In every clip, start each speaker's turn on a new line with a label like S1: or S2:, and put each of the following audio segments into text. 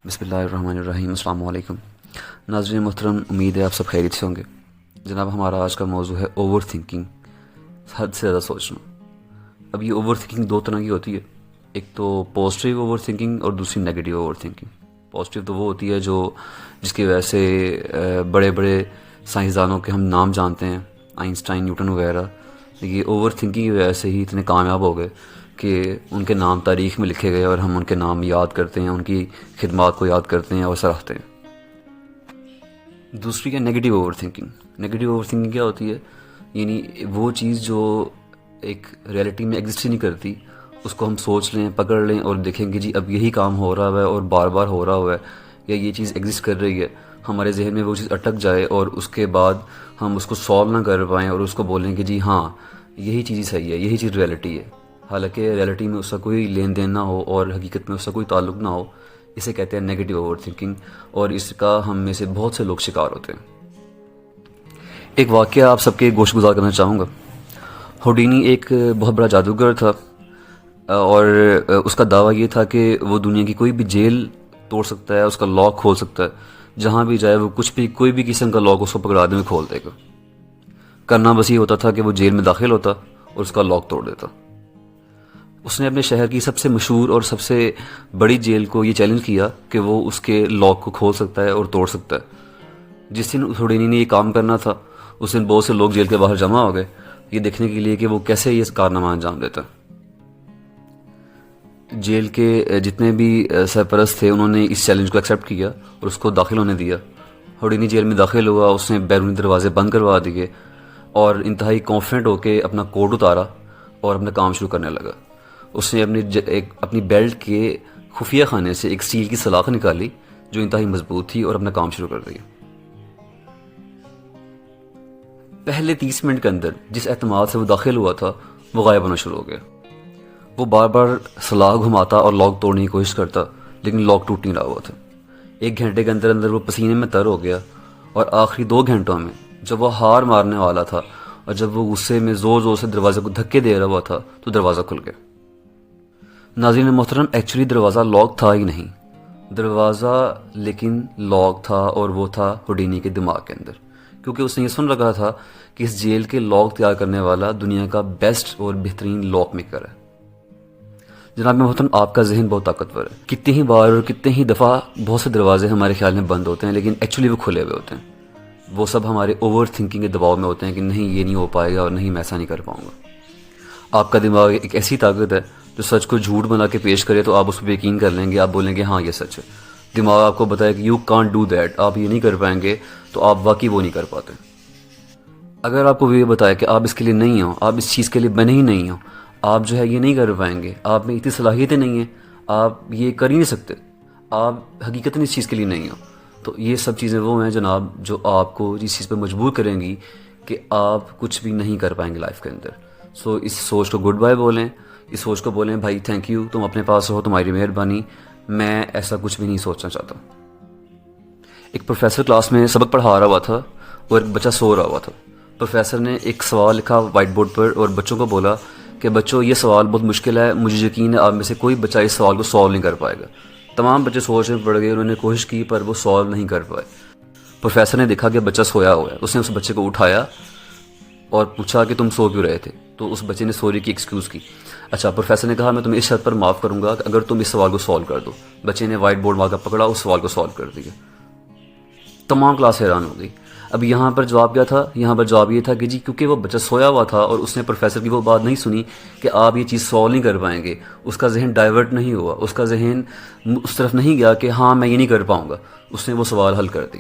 S1: بسم اللہ الرحمن الرحیم۔ السلام علیکم ناظرین محترم، امید ہے آپ سب خیریت سے ہوں گے۔ جناب ہمارا آج کا موضوع ہے اوور تھنکنگ، حد سے زیادہ سوچنا۔ اب یہ اوور تھنکنگ دو طرح کی ہوتی ہے، ایک تو پازیٹیو اوور تھنکنگ اور دوسری نیگیٹیو اوور تھنکنگ۔ پازیٹیو تو وہ ہوتی ہے جس کی وجہ سے بڑے بڑے سائنسدانوں کے ہم نام جانتے ہیں، آئنسٹائن، نیوٹن وغیرہ۔ یہ اوور تھنکنگ کی وجہ سے ہی اتنے کامیاب ہو گئے کہ ان کے نام تاریخ میں لکھے گئے اور ہم ان کے نام یاد کرتے ہیں، ان کی خدمات کو یاد کرتے ہیں اور سراہتے ہیں۔ دوسری ہے negative over thinking. Negative over thinking کیا ہوتی ہے؟ یعنی وہ چیز جو ایک ریئلٹی میں ایگزسٹ ہی نہیں کرتی، اس کو ہم سوچ لیں، پکڑ لیں اور دیکھیں کہ جی اب یہی کام ہو رہا ہے اور بار بار ہو رہا ہوا ہے، یا یہ چیز ایگزسٹ کر رہی ہے، ہمارے ذہن میں وہ چیز اٹک جائے اور اس کے بعد ہم اس کو سالو نہ کر پائیں اور اس کو بولیں کہ جی ہاں یہی چیز صحیح ہے، یہی چیز ریئلٹی ہے، حالانکہ ریئلٹی میں اس کا کوئی لین دین نہ ہو اور حقیقت میں اس کا کوئی تعلق نہ ہو۔ اسے کہتے ہیں نیگیٹیو اوور تھنکنگ، اور اس کا ہم میں سے بہت سے لوگ شکار ہوتے ہیں۔ ایک واقعہ آپ سب کے گوش گزار کرنا چاہوں گا۔ ہوڈینی ایک بہت بڑا جادوگر تھا، اور اس کا دعویٰ یہ تھا کہ وہ دنیا کی کوئی بھی جیل توڑ سکتا ہے، اس کا لاک کھول سکتا ہے، جہاں بھی جائے وہ کوئی بھی قسم کا لاک اس کو پکڑا دے میں کھول دے گا۔ کرنا بس یہ ہوتا تھا کہ وہ جیل میں داخل ہوتا اور اس کا لاک توڑ دیتا۔ اس نے اپنے شہر کی سب سے مشہور اور سب سے بڑی جیل کو یہ چیلنج کیا کہ وہ اس کے لاک کو کھول سکتا ہے اور توڑ سکتا ہے۔ جس دن ہوڈینی نے یہ کام کرنا تھا، اس دن بہت سے لوگ جیل کے باہر جمع ہو گئے یہ دیکھنے کے لیے کہ وہ کیسے یہ کارنامہ انجام دیتا۔ جیل کے جتنے بھی سرپرست تھے انہوں نے اس چیلنج کو ایکسیپٹ کیا اور اس کو داخل ہونے دیا۔ ہوڈینی جیل میں داخل ہوا، اس نے بیرونی دروازے بند کروا دیے اور انتہائی کانفیڈنٹ ہو کے اپنا کوٹ اتارا اور اپنا کام شروع کرنے لگا۔ اس نے اپنی بیلٹ کے خفیہ خانے سے ایک سٹیل کی سلاخ نکالی جو انتہائی مضبوط تھی اور اپنا کام شروع کر دیا۔ پہلے 30 منٹ کے اندر جس اعتماد سے وہ داخل ہوا تھا وہ غائب ہونا شروع ہو گیا۔ وہ بار سلاخ گھماتا اور لاک توڑنے کی کوشش کرتا، لیکن لاک ٹوٹ نہیں رہا ہوا تھا۔ 1 گھنٹے کے اندر وہ پسینے میں تر ہو گیا، اور آخری 2 گھنٹوں میں جب وہ ہار مارنے والا تھا اور جب وہ غصے میں زور سے دروازے کو دھکے دے رہا ہوا تھا تو دروازہ کھل گیا۔ ناظرین محترم، ایکچولی دروازہ لاک تھا ہی نہیں، دروازہ لیکن لاک تھا، اور وہ تھا ہوڈینی کے دماغ کے اندر، کیونکہ اس نے یہ سن رکھا تھا کہ اس جیل کے لاک تیار کرنے والا دنیا کا بیسٹ اور بہترین لاک میکر ہے۔ جناب محترم، آپ کا ذہن بہت طاقتور ہے۔ کتنی ہی بار اور کتنے ہی دفعہ بہت سے دروازے ہمارے خیال میں بند ہوتے ہیں، لیکن ایکچولی وہ کھلے ہوئے ہوتے ہیں۔ وہ سب ہمارے اوور تھنکنگ کے دباؤ میں ہوتے ہیں کہ نہیں یہ نہیں ہو پائے گا اور نہیں میں ایسا نہیں کر پاؤں گا۔ آپ کا دماغ ایک ایسی طاقت ہے جو سچ کو جھوٹ بنا کے پیش کرے تو آپ اس پہ یقین کر لیں گے، آپ بولیں گے ہاں یہ سچ ہے۔ دماغ آپ کو بتائے کہ یو کانٹ ڈو دیٹ، آپ یہ نہیں کر پائیں گے، تو آپ واقعی وہ نہیں کر پاتے۔ اگر آپ کو یہ بتائے کہ آپ اس کے لیے نہیں ہو، آپ اس چیز کے لیے بنے ہی نہیں ہو، آپ جو ہے یہ نہیں کر پائیں گے، آپ میں اتنی صلاحیتیں نہیں ہیں، آپ یہ کر ہی نہیں سکتے، آپ حقیقتاً اس چیز کے لیے نہیں ہو، تو یہ سب چیزیں وہ ہیں جناب جو آپ کو اس چیز پہ مجبور کریں گی کہ آپ کچھ بھی نہیں کر پائیں گے لائف کے اندر۔ سو اس سوچ کو گڈ بائے بولیں، اس سوچ کو بولیں بھائی تھینک یو، تم اپنے پاس ہو، تمہاری مہربانی، میں ایسا کچھ بھی نہیں سوچنا چاہتا۔ ایک پروفیسر کلاس میں سبق پڑھا رہا ہوا تھا اور ایک بچہ سو رہا ہوا تھا۔ پروفیسر نے ایک سوال لکھا وائٹ بورڈ پر اور بچوں کو بولا کہ بچوں یہ سوال بہت مشکل ہے، مجھے یقین ہے آپ میں سے کوئی بچہ اس سوال کو سالو نہیں کر پائے گا۔ تمام بچے سوچ میں پڑ گئے، انہوں نے کوشش کی پر وہ سالو نہیں کر پائے۔ پروفیسر نے دیکھا کہ بچہ سویا ہوا ہے، اس نے اس بچے کو اٹھایا اور پوچھا کہ تم سو کیوں رہے تھے، تو اس بچے نے سوری کی ایکسکیوز کی۔ اچھا، پروفیسر نے کہا میں تمہیں اس شرط پر معاف کروں گا کہ اگر تم اس سوال کو سالو کر دو۔ بچے نے وائٹ بورڈ مارکر پکڑا، اس سوال کو سالو کر دیا۔ تمام کلاس حیران ہو گئی۔ اب یہاں پر جواب کیا تھا؟ یہاں پر جواب یہ تھا کہ جی کیونکہ وہ بچہ سویا ہوا تھا اور اس نے پروفیسر کی وہ بات نہیں سنی کہ آپ یہ چیز سالو نہیں کر پائیں گے، اس کا ذہن ڈائیورٹ نہیں ہوا، اس کا ذہن اس طرف نہیں گیا کہ ہاں میں یہ نہیں کر پاؤں گا، اس نے وہ سوال حل کر دی۔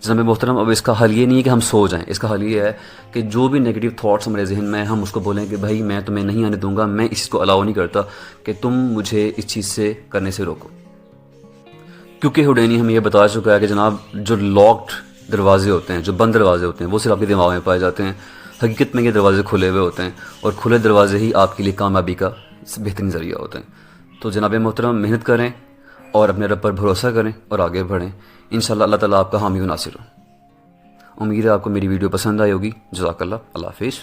S1: جناب محترم، اب اس کا حل یہ نہیں ہے کہ ہم سو جائیں، اس کا حل یہ ہے کہ جو بھی نیگیٹو تھاٹس ہمارے ذہن میں ہم اس کو بولیں کہ بھائی میں تمہیں نہیں آنے دوں گا، میں اس چیز کو الاؤ نہیں کرتا کہ تم مجھے اس چیز سے کرنے سے روکو۔ کیونکہ ہوڈینی ہمیں یہ بتا چکا ہے کہ جناب جو لاکڈ دروازے ہوتے ہیں، جو بند دروازے ہوتے ہیں، وہ صرف آپ کے دماغ میں پائے جاتے ہیں۔ حقیقت میں یہ دروازے کھلے ہوئے ہوتے ہیں، اور کھلے دروازے ہی آپ کے لیے کامیابی کا بہترین ذریعہ ہوتے ہیں۔ تو جناب محترم، محنت کریں اور اپنے رب پر بھروسہ کریں اور آگے بڑھیں، انشاءاللہ اللہ تعالیٰ آپ کا حامی و ناصر ہو۔ امید ہے آپ کو میری ویڈیو پسند آئی ہوگی۔ جزاک اللہ، اللہ حافظ۔